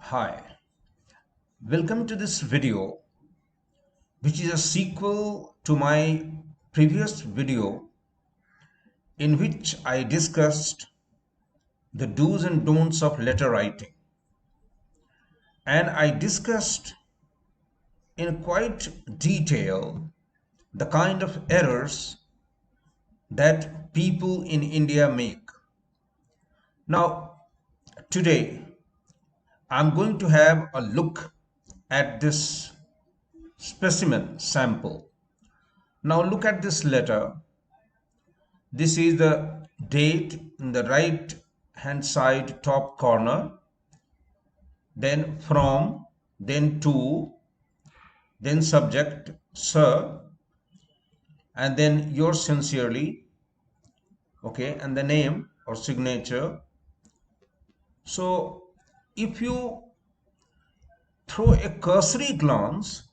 Hi, welcome to this video, which is a sequel to my previous video in which I discussed the do's and don'ts of letter writing. And I discussed in quite detail the kind of errors that people in India make. Now, today I'm going to have a look at this specimen sample. Now look at this letter. This is the date in the right hand side top corner, then from, then to, then subject, sir, and then yours sincerely, okay, and the name or signature. So if you throw a cursory glance,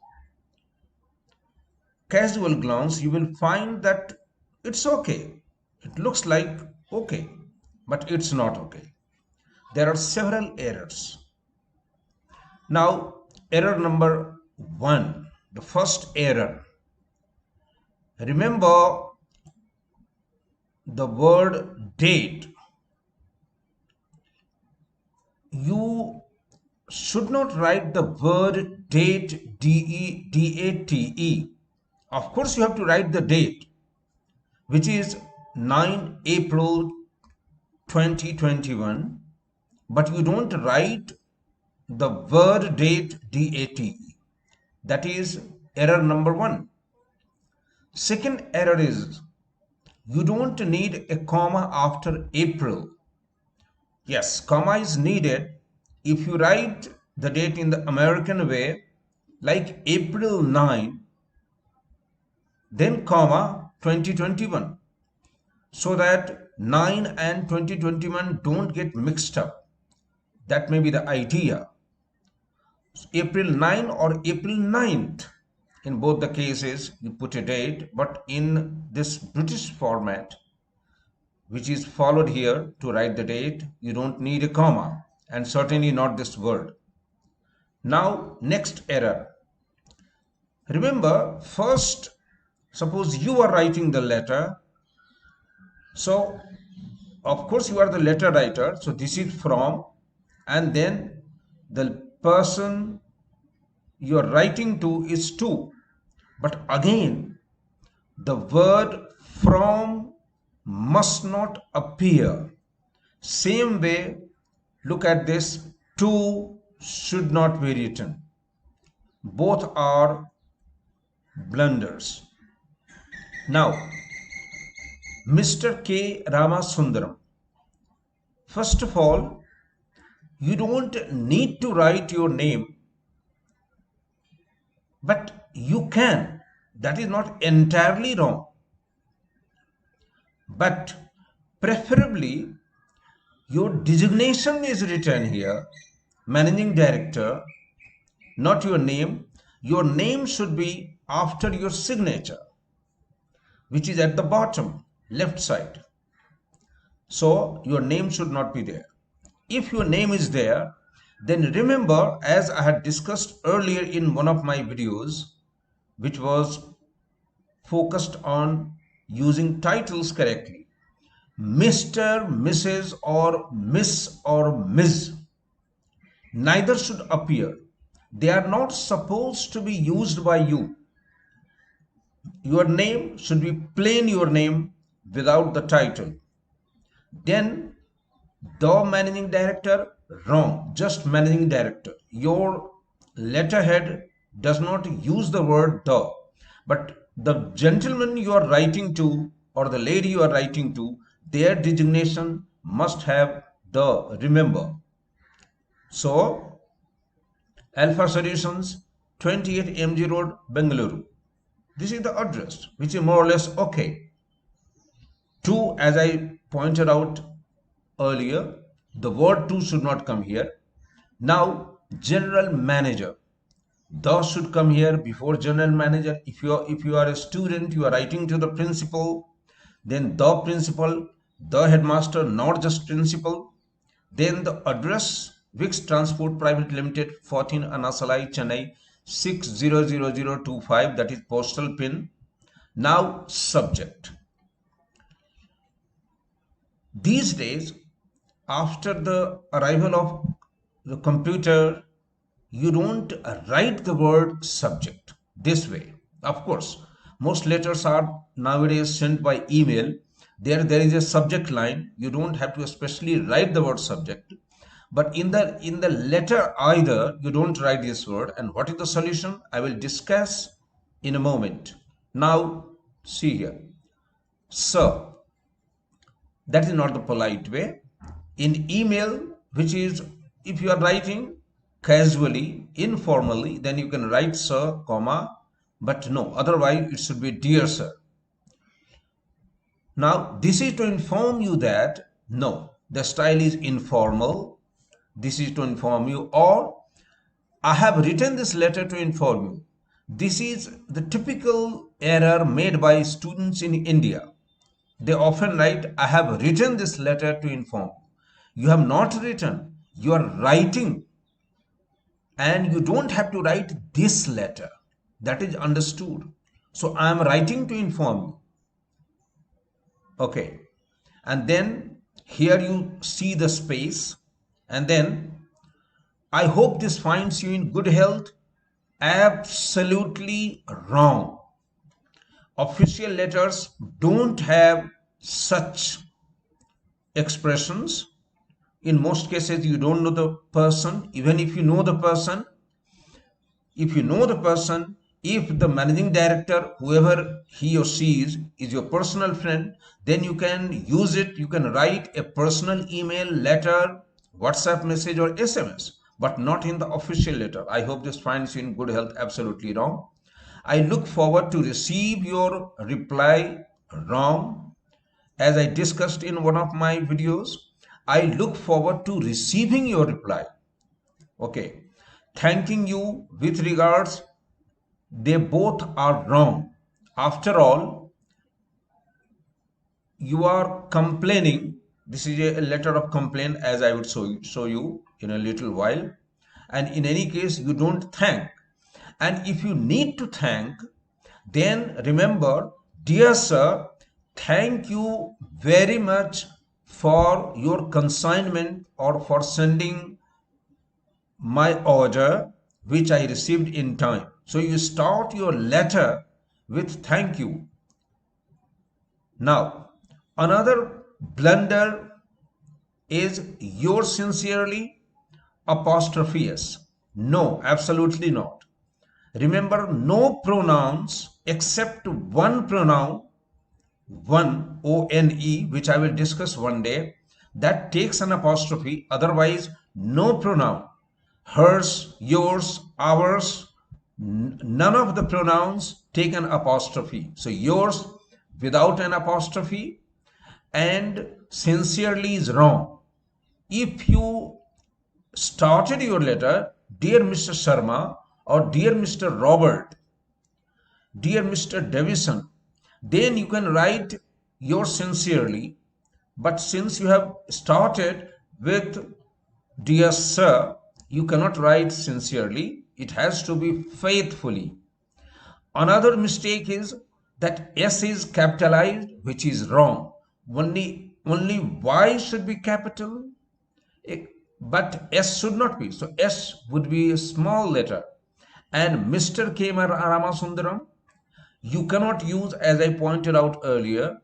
casual glance, you will find that it's okay. It looks like okay, but it's not okay. There are several errors. Now, error number one, the first error. Remember the word date. You should not write the word date, D-E-D-A-T-E. Of course, you have to write the date, which is 9 April 2021, but you don't write the word date, D-A-T-E. That is error number one. Second error is you don't need a comma after April. Yes, comma is needed if you write the date in the American way, like April 9, then comma 2021, so that 9 and 2021 don't get mixed up. That may be the idea. April 9 or April 9th. In both the cases, you put a date, but in this British format, which is followed here to write the date, you don't need a comma, and certainly not this word. Now, next error. Remember, first, suppose you are writing the letter. So, of course, you are the letter writer. So, this is from, and then the person you are writing to is to. But again, the word from must not appear. Same way, look at this, to should not be written. Both are blunders. Now, Mr. K. Ramasundaram. First of all, you don't need to write your name, but you can. That is not entirely wrong. But preferably, your designation is written here, managing director, not your name. Your name should be after your signature, which is at the bottom left side. So your name should not be there. If your name is there, then remember, as I had discussed earlier in one of my videos, which was focused on using titles correctly, Mr., Mrs., or Miss or Ms. Neither should appear. They are not supposed to be used by you. Your name should be plain your name without the title. Then the managing director, wrong, just managing director. Your letterhead does not use the word the, but the gentleman you are writing to or the lady you are writing to, their designation must have the, remember. So, Alpha Solutions, 28 MG Road, Bengaluru. This is the address, which is more or less okay. To, as I pointed out earlier, the word to should not come here. Now, general manager. The should come here before general manager. If you are a student, you are writing to the principal, then the principal, the headmaster, not just principal. Then the address Vix Transport Private Limited, 14 Anasalai, Chennai, 600025, that is postal pin. Now subject. These days, after the arrival of the computer, you don't write the word subject this way. Of course, most letters are nowadays sent by email. There is a subject line. You don't have to especially write the word subject. But in the letter either, you don't write this word. And what is the solution? I will discuss in a moment. Now, see here. Sir, that is not the polite way. In email, which is, if you are writing casually, informally, then you can write sir, comma, but no, otherwise it should be dear sir. Now, this is to inform you that no, the style is informal. This is to inform you, or I have written this letter to inform you. This is the typical error made by students in India. They often write, I have written this letter to inform. You have not written, you are writing. And you don't have to write this letter. That is understood. So I am writing to inform you. Okay. And then here you see the space. And then I hope this finds you in good health. Absolutely wrong. Official letters don't have such expressions. In most cases, you don't know the person. Even if you know the person, if the managing director, whoever he or she is your personal friend, then you can use it. You can write a personal email, letter, WhatsApp message or SMS, but not in the official letter. I hope this finds you in good health. Absolutely wrong. I look forward to receive your reply. Wrong. As I discussed in one of my videos, I look forward to receiving your reply. Okay. Thanking you with regards. They both are wrong. After all, you are complaining. This is a letter of complaint, as I would show you in a little while. And in any case, you don't thank. And if you need to thank, then remember, dear sir, thank you very much for your consignment or for sending my order, which I received in time. So you start your letter with thank you. Now, another blunder is yours sincerely, apostrophe s. No, absolutely not. Remember, no pronouns except one pronoun, one, O-N-E, which I will discuss one day, that takes an apostrophe. Otherwise, no pronoun. Hers, yours, ours, none of the pronouns take an apostrophe. So yours without an apostrophe, and sincerely is wrong. If you started your letter, dear Mr. Sharma, or dear Mr. Robert, dear Mr. Davison, then you can write yours sincerely. But since you have started with dear sir, you cannot write sincerely. It has to be faithfully. Another mistake is that S is capitalized, which is wrong. Only Y should be capital, but S should not be. So S would be a small letter. And Mr. K. Ramasundaram, you cannot use, as I pointed out earlier,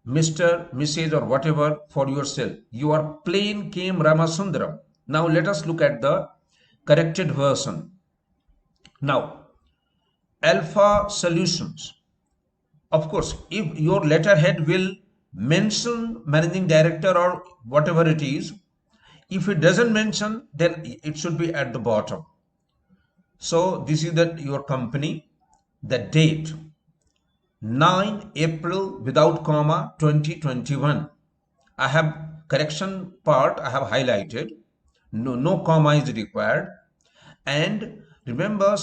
Mr., Mrs. or whatever for yourself. You are plain K. Ramasundaram. Now let us look at the corrected version. Now, Alpha Solutions. Of course, if your letterhead will mention managing director or whatever it is, if it doesn't mention, then it should be at the bottom. So this is your company, the date, 9 April without comma 2021. I have correction part I have highlighted. No comma is required. And remember,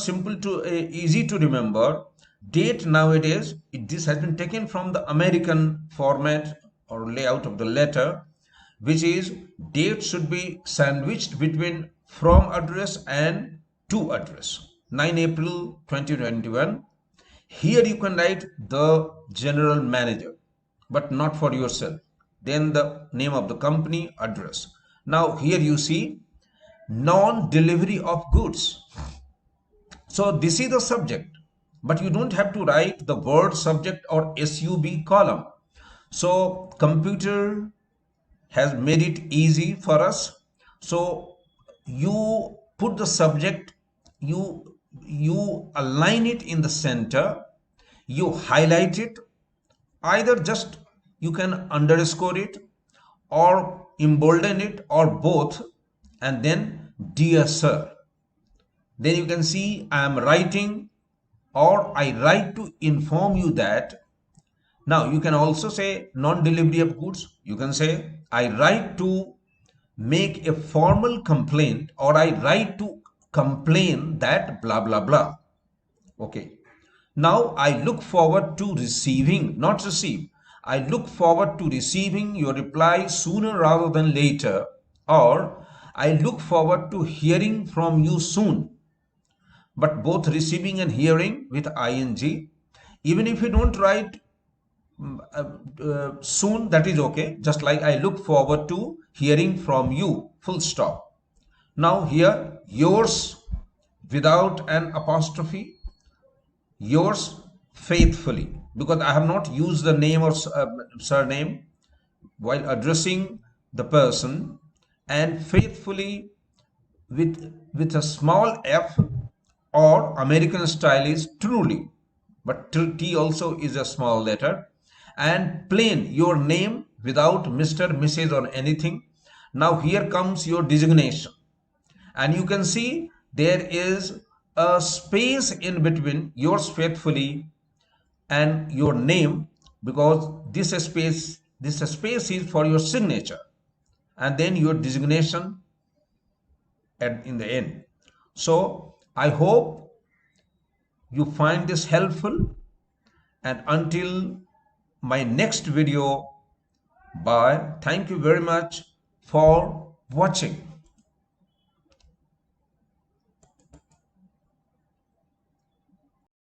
easy to remember, date nowadays, this has been taken from the American format or layout of the letter. which is date should be sandwiched between from address and to address. 9 April 2021. Here you can write the general manager, but not for yourself. Then the name of the company, address. Now here you see non-delivery of goods. So this is the subject, but you don't have to write the word subject or SUB column. So computer has made it easy for us. So you put the subject, you align it in the center, you highlight it, either just you can underscore it or embolden it or both, and then dear sir. Then you can see I am writing, or I write to inform you that. Now you can also say non-delivery of goods. You can say I write to make a formal complaint, or I write to complain that blah blah blah. Okay. Now I look forward to receiving, not receive. I look forward to receiving your reply sooner rather than later, or I look forward to hearing from you soon. But both receiving and hearing with ing. Even if you don't write soon, that is okay. Just like I look forward to hearing from you, full stop. Now here, yours without an apostrophe, yours faithfully, because I have not used the name or surname while addressing the person, and faithfully with a small f, or American style is truly, but T also is a small letter, and plain your name without Mr., Mrs. or anything. Now here comes your designation, and you can see there is a space in between yours faithfully and your name, because this space is for your signature, and then your designation in the end. So I hope you find this helpful, and until my next video, bye. Thank you very much for watching.